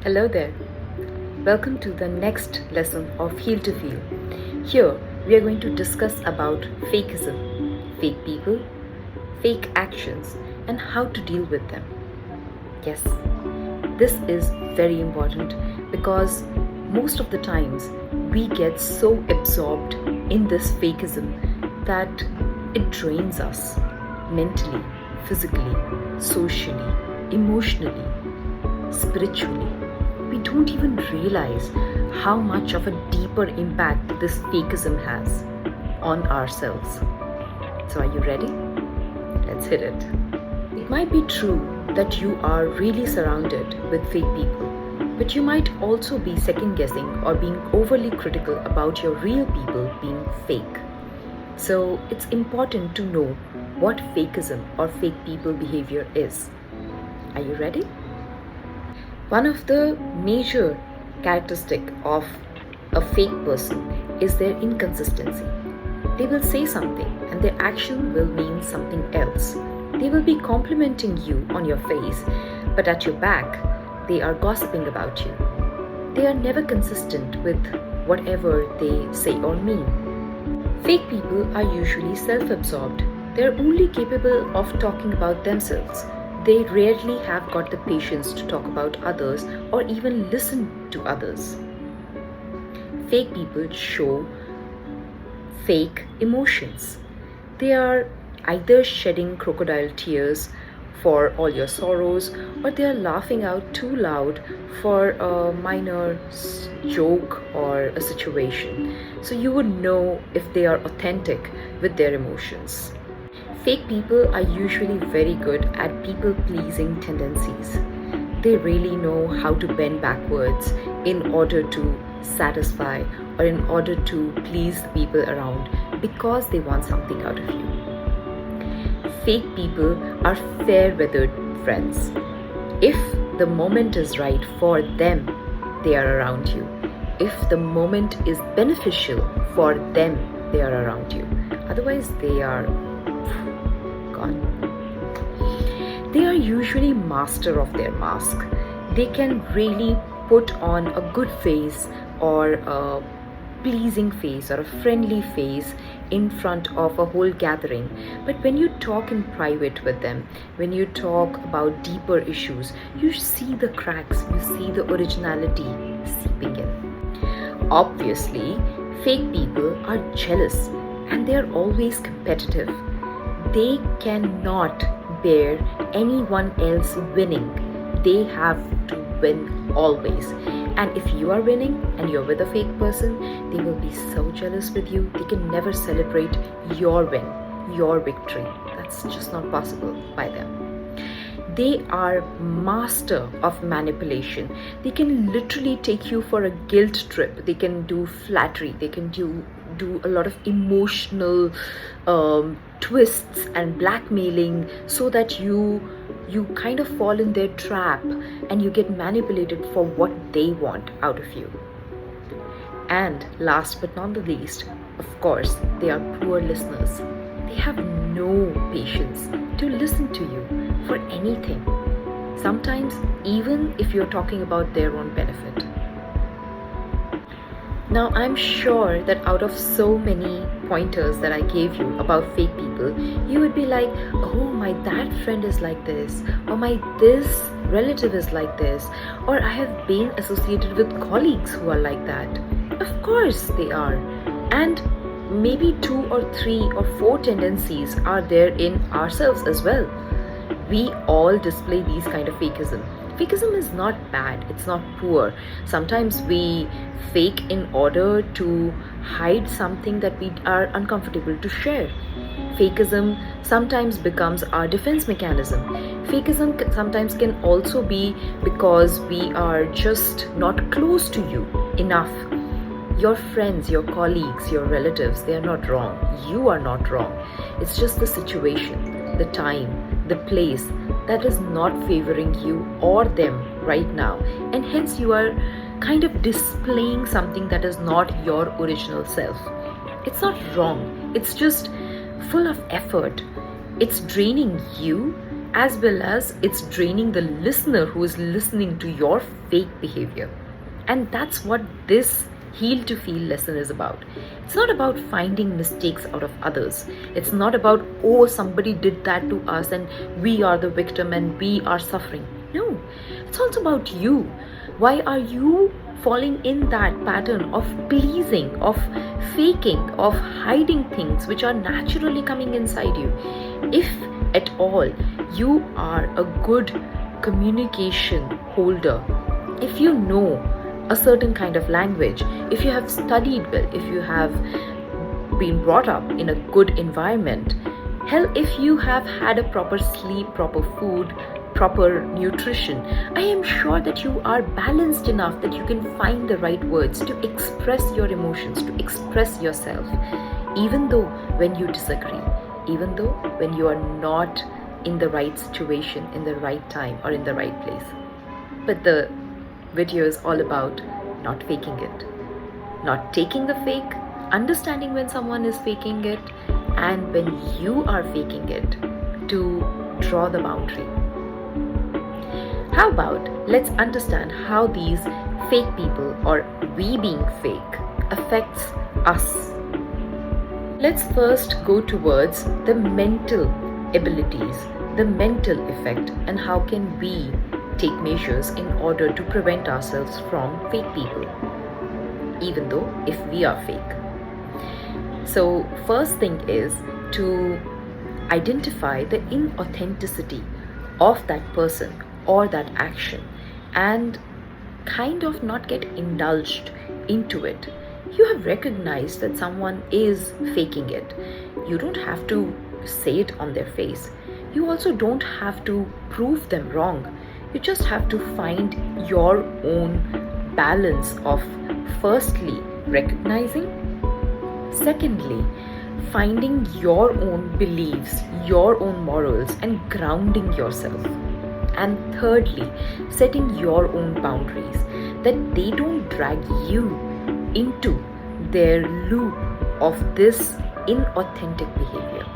Hello there. Welcome to the next lesson of Heal-2-Feel. Here we are going to discuss about fakism, fake people, fake actions, and how to deal with them. Yes, this is very important because most of the times we get so absorbed in this fakism that it drains us mentally, physically, socially, emotionally, spiritually. We don't even realize how much of a deeper impact this fakism has on ourselves. So, are you ready? Let's hit it. It might be true that you are really surrounded with fake people, but you might also be second guessing or being overly critical about your real people being fake. So, it's important to know what fakism or fake people behavior is. Are you ready? One of the major characteristics of a fake person is their inconsistency. They will say something and their action will mean something else. They will be complimenting you on your face, but at your back, they are gossiping about you. They are never consistent with whatever they say or mean. Fake people are usually self-absorbed. They are only capable of talking about themselves. They rarely have got the patience to talk about others or even listen to others. Fake people show fake emotions. They are either shedding crocodile tears for all your sorrows, or they are laughing out too loud for a minor joke or a situation. So you would know if they are authentic with their emotions. Fake people are usually very good at people-pleasing tendencies. They really know how to bend backwards in order to satisfy or in order to please the people around because they want something out of you. Fake people are fair-weathered friends. If the moment is right for them, they are around you. If the moment is beneficial for them, they are around you. Otherwise, they are gone. They are usually master of their mask. They can really put on a good face or a pleasing face or a friendly face in front of a whole gathering. But when you talk in private with them, when you talk about deeper issues, you see the cracks, you see the originality seeping in. Obviously, fake people are jealous and they are always competitive. They cannot bear anyone else winning. They have to win always. And if you are winning and you're with a fake person, they will be so jealous with you. They can never celebrate your win, your victory. That's just not possible by them. They are master of manipulation. They can literally take you for a guilt trip. They can do flattery. They can do a lot of emotional twists and blackmailing so that you kind of fall in their trap and you get manipulated for what they want out of you. And last but not the least, of course, they are poor listeners. They have no patience to listen to you for anything. Sometimes even if you're talking about their own benefit. Now, I'm sure that out of so many pointers that I gave you about fake people, you would be like, oh, my that friend is like this, or my this relative is like this, or I have been associated with colleagues who are like that. Of course they are. And maybe 2 or 3 or 4 tendencies are there in ourselves as well. We all display these kind of fakism. Fakism is not bad, it's not poor. Sometimes we fake in order to hide something that we are uncomfortable to share. Fakism sometimes becomes our defense mechanism. Fakism sometimes can also be because we are just not close to you enough. Your friends, your colleagues, your relatives, they are not wrong. You are not wrong. It's just the situation, the time, the place that is not favoring you or them right now. And hence you are kind of displaying something that is not your original self. It's not wrong. It's just full of effort. It's draining you as well as it's draining the listener who is listening to your fake behavior. And that's what this Heal to Feel lesson is about. It's not about finding mistakes out of others. It's not about, oh, somebody did that to us and we are the victim and we are suffering. No, it's also about you. Why are you falling in that pattern of pleasing, of faking, of hiding things which are naturally coming inside you? If at all you are a good communication holder, if you know a certain kind of language, if you have studied well, if you have been brought up in a good environment, hell, if you have had a proper sleep, proper food, proper nutrition, I am sure that you are balanced enough that you can find the right words to express your emotions, to express yourself, even though when you disagree, even though when you are not in the right situation, in the right time, or in the right place. But the video is all about not faking it, not taking the fake, understanding when someone is faking it, and when you are faking it, to draw the boundary. How about let's understand how these fake people, or we being fake, affects us. Let's first go towards the mental abilities, the mental effect, and how can we take measures in order to prevent ourselves from fake people, even though if we are fake. So first thing is to identify the inauthenticity of that person or that action and kind of not get indulged into it. You have recognized that someone is faking it. You don't have to say it on their face. You also don't have to prove them wrong. You just have to find your own balance of firstly recognizing, secondly finding your own beliefs, your own morals, and grounding yourself, and thirdly setting your own boundaries that they don't drag you into their loop of this inauthentic behavior.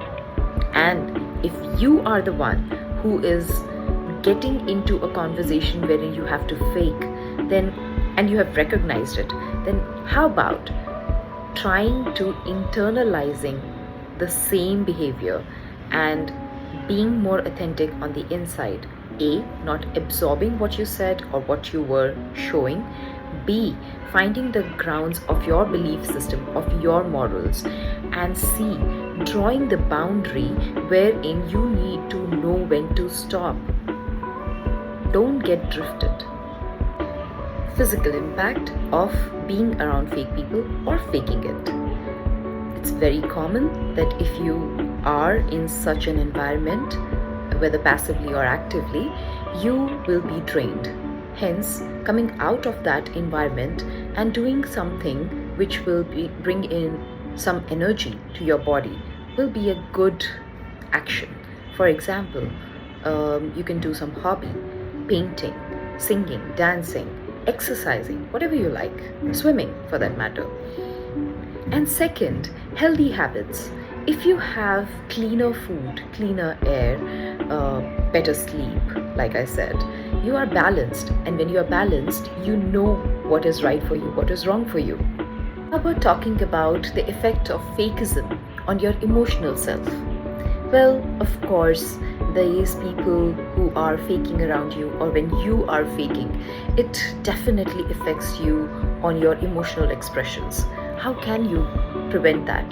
And if you are the one who is getting into a conversation wherein you have to fake, then, and you have recognized it, then how about trying to internalizing the same behavior and being more authentic on the inside? A, not absorbing what you said or what you were showing. B, finding the grounds of your belief system, of your morals. And C, drawing the boundary wherein you need to know when to stop. Don't get drifted. Physical impact of being around fake people or faking it. It's very common that if you are in such an environment, whether passively or actively, you will be drained. Hence, coming out of that environment and doing something which will bring in some energy to your body will be a good action. For example, you can do some hobby, painting, singing, dancing, exercising, whatever you like, swimming for that matter. And second, healthy habits. If you have cleaner food, cleaner air, better sleep, like I said, you are balanced. And when you are balanced, you know what is right for you, what is wrong for you. How about talking about the effect of fakism on your emotional self? Well, of course, these people who are faking around you, or when you are faking, it definitely affects you on your emotional expressions. How can you prevent that?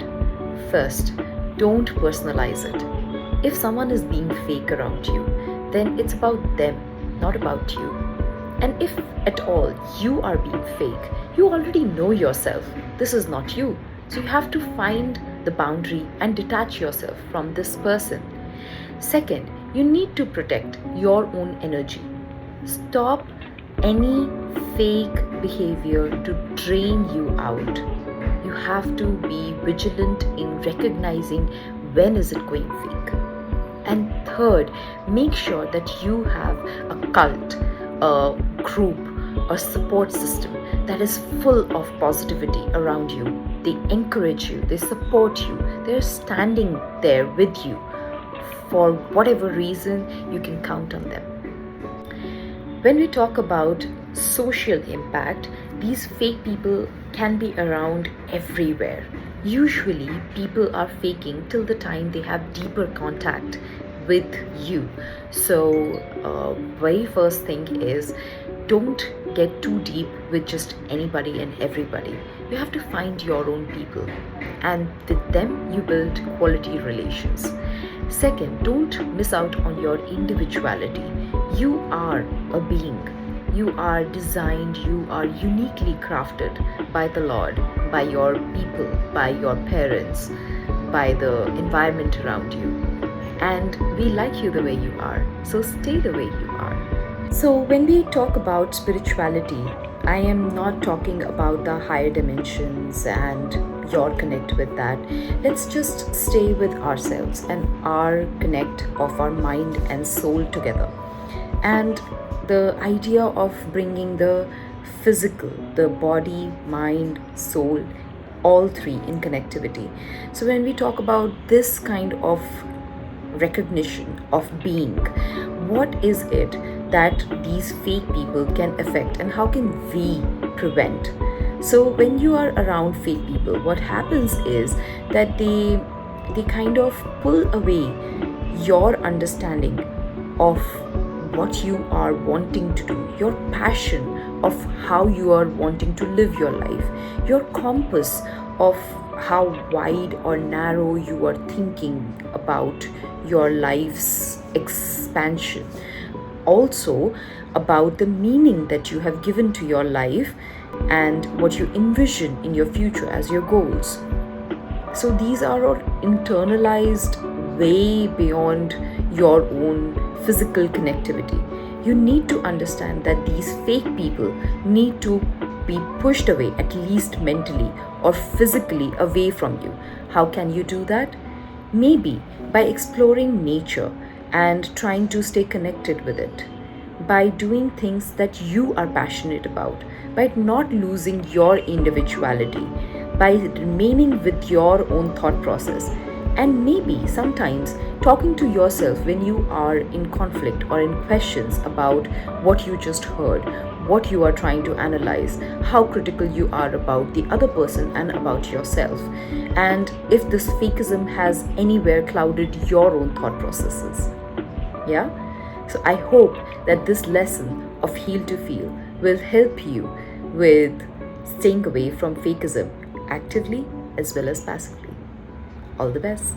First, don't personalize it. If someone is being fake around you, then it's about them, not about you. And if at all you are being fake, you already know yourself. This is not you. So you have to find the boundary and detach yourself from this person. Second, you need to protect your own energy. Stop any fake behavior to drain you out. You have to be vigilant in recognizing when is it going fake. And third, make sure that you have a cult, a group, a support system that is full of positivity around you. They encourage you, they support you, they're standing there with you. for whatever reason, you can count on them. When we talk about social impact, these fake people can be around everywhere. Usually, people are faking till the time they have deeper contact with you. So, very first thing is, don't get too deep with just anybody and everybody. You have to find your own people, and with them, you build quality relations. Second, don't miss out on your individuality. You are a being. You are designed, you are uniquely crafted by the Lord, by your people, by your parents, by the environment around you. And we like you the way you are, so stay the way you are. So, when we talk about spirituality, I am not talking about the higher dimensions and your connect with that. Let's just stay with ourselves and our connect of our mind and soul together. And the idea of bringing the physical, the body, mind, soul, all three in connectivity. So, when we talk about this kind of recognition of being, what is it that these fake people can affect, and how can we prevent? So when you are around fake people, what happens is that they kind of pull away your understanding of what you are wanting to do, your passion of how you are wanting to live your life, your compass of how wide or narrow you are thinking about your life's expansion, also about the meaning that you have given to your life and what you envision in your future as your goals. So these are all internalized way beyond your own physical connectivity. You need to understand that these fake people need to be pushed away, at least mentally or physically away from you. How can you do that? Maybe by exploring nature and trying to stay connected with it, by doing things that you are passionate about, by not losing your individuality, by remaining with your own thought process, and maybe sometimes talking to yourself when you are in conflict or in questions about what you just heard, what you are trying to analyze, how critical you are about the other person and about yourself, and if this fakism has anywhere clouded your own thought processes. Yeah? So I hope that this lesson of Heal-2-Feel will help you with staying away from fakism actively as well as passively. All the best.